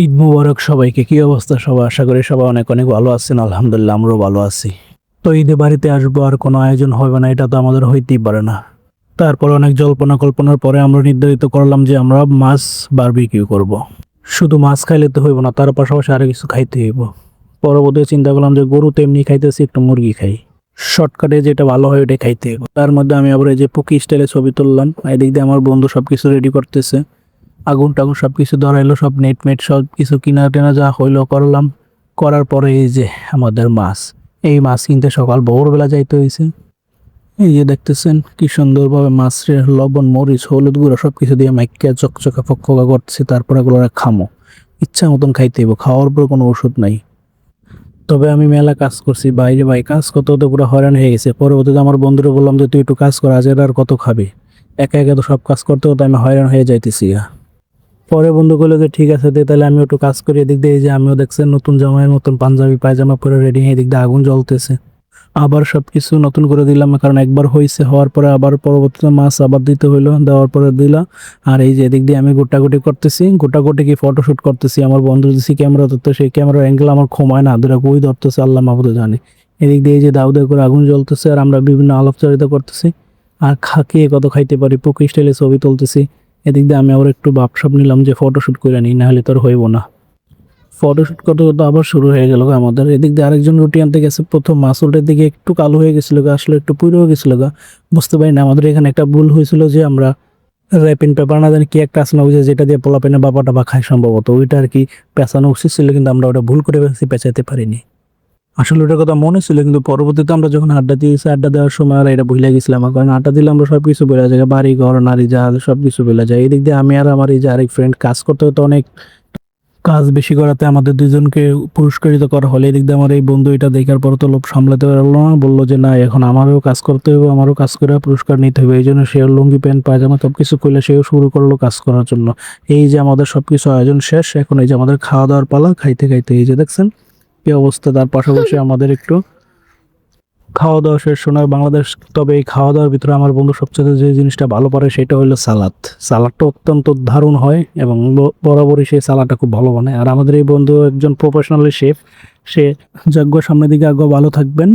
ঈদ মুবারক সবাইকে। কি অবস্থা সবার? আশা করি সবাই অনেক অনেক ভালো আছেন। আলহামদুলিল্লাহ আমরাও ভালো আছি। তো ঈদে বাড়িতে আসবো আর কোনো আয়োজন হবে না, এটা তো আমাদের হইতেই পারে না। তারপর অনেক জল্পনা কল্পনার পরে আমরা নির্ধারিত করলাম যে আমরা মাছ বারবিকিউ করব। শুধু মাছ খাইলে তো হইব না, তার পাশাপাশি আরো কিছু খাইতে হইব। পরবর্তী চিন্তা করলাম যে গরু তো এমনি খাইতেছি, একটু মুরগি খাই, শর্টকাটে যেটা ভালো হয় ওটাই খাইতে হইব। তার মধ্যে আমি আবার এই যে পুকি স্টাইলে ছবি তুললাম, এদিক দিয়ে আমার বন্ধু সবকিছু রেডি করতেছে। আগুন টাগুন সবকিছু ধরাইলো, সব নেট মেট সব কিছু কিনা টেনা যা হইলো করলাম। করার পরে এই যে আমাদের মাছ, এই মাছ কিনতে সকাল ভোরবেলা যাইতে হয়েছে। এই যে দেখতেছেন কি সুন্দরভাবে মাছের লবণ মরিচ হলুদ গুঁড়ো সবকিছু দিয়ে মাইকা চকচকা ফকফকা করতেছি। তারপরে এগুলো খামো, ইচ্ছা মতন খাইতে হইব, খাওয়ার পর কোনো ওষুধ নাই। তবে আমি মেলা কাজ করছি বাইরে, ভাই কাজ করতে হতে পুরো হয়রান হয়ে গেছে। পরবর্তীতে আমার বন্ধুরা বললাম যে তুই একটু কাজ কর, আজ আর কত খাবি, একা একা তো সব কাজ করতে হতে আমি হয়রান হয়ে যাইতেছি। পরে বন্ধু করলো যে ঠিক আছে দে, তাহলে আমিও একটু কাজ করি। এদিক দিয়ে এই যে আমিও দেখছেন নতুন জামাইয়ের মতন পাঞ্জাবি পায়জামা পরে রেডি, এদিক দিয়ে আগুন জ্বলতেছে। আবার সবকিছু নতুন করে দিলাম, কারণ একবার হয়েছে, হওয়ার পরে আবার পরবর্তীতে মাছ আবার দিতে হইলো, দেওয়ার পরে দিলা। আর এই যে এদিক দিয়ে আমি গোটাগুটি করতেছি, গোটাগুটি কি ফটোশুট করতেছি। আমার বন্ধু দিছি ক্যামেরা ধরতে, সেই ক্যামেরার অ্যাঙ্গেল আমার ক্ষমায় না, দুটা কই ধরতেছে আল্লাহ মাহবুদ জানে। এদিক দিয়ে এই যে দাউ দাউ করে আগুন জ্বলতেছে, আর আমরা বিভিন্ন আলাপচারিতা করতেছি। আর খাকিয়ে কত খাইতে পারি পুকি স্টাইলে ছবি তুলতেছি। এদিক দিয়ে আমি আবার একটু ভাবসাব নিলাম যে ফটোশুট করে নিই, নাহলে তো আর হইব না। ফটোশুট করতে করতে আবার শুরু হয়ে গেল আমাদের। এদিক দিয়ে আরেকজন রুটি আনতে গেছে, প্রথম মাসুলটার দিকে একটু কালো হয়ে গেছিল, আসলে একটু পুরো হয়ে গেছিল। বুঝতে পারি না, আমাদের এখানে একটা ভুল হয়েছিল যে আমরা র্যাপিং পেপার না জানি কি একটা আছে না, ওই যেটা দিয়ে পোলাপেনে বাবা টাবা খায় সম্ভবত, ওইটা আর কি পেঁচানো উচিত ছিল, কিন্তু আমরা ওটা ভুল করে ফেলছি, পেঁচাতে পারিনি। আসলে ওটার কথা মনে ছিল, কিন্তু পরবর্তীতে আমরা যখন আড্ডা দিয়েছি, আড্ডা দেওয়ার সময় আর এটা ভুলে গেছিলাম। কারণ আড্ডা দিলে আমরা সবকিছু বেলা যায়, বাড়ি ঘর নারী জাহাজ সবকিছু বেলা যায়। এদিক দিয়ে আমি আর আমার এই যে আরেক ফ্রেন্ড কাজ করতে হতো, অনেক কাজ বেশি করাতে আমাদের দুজনকে পুরস্কৃত করা হলে, এদিক দিয়ে আমার এই বন্ধু এটা দেখার পর তো লোভ সামলাতে পারলো না, বললো যে না এখন আমারও কাজ করতে হবে, আমারও কাজ করে পুরস্কার নিতে হবে। এই জন্য সে লুঙ্গি প্যান্ট পায়জামা সবকিছু করলে সেও শুরু করলো কাজ করার জন্য। এই যে আমাদের সবকিছু আয়োজন শেষ, এখন এই যে আমাদের খাওয়া দাওয়ার পালা। খাইতে খাইতে এই যে দেখছেন কি অবস্থা। তার পাশাপাশি আমাদের একটু খাওয়া দাওয়া শেষ শোনার বাংলাদেশ। তবে এই খাওয়া দাওয়ার ভিতরে আমার বন্ধু সবচেয়ে যে জিনিসটা ভালো পারে সেটা হলো সালাদ। সালাদটা অত্যন্ত দারুণ হয় এবং বরাবরই সেই সালাদটা খুব ভালো বানায়। আর আমাদের এই বন্ধু একজন প্রফেশনাল শেফ, সে যজ্ঞ সামনের দিকে আগে ভালো থাকবেন।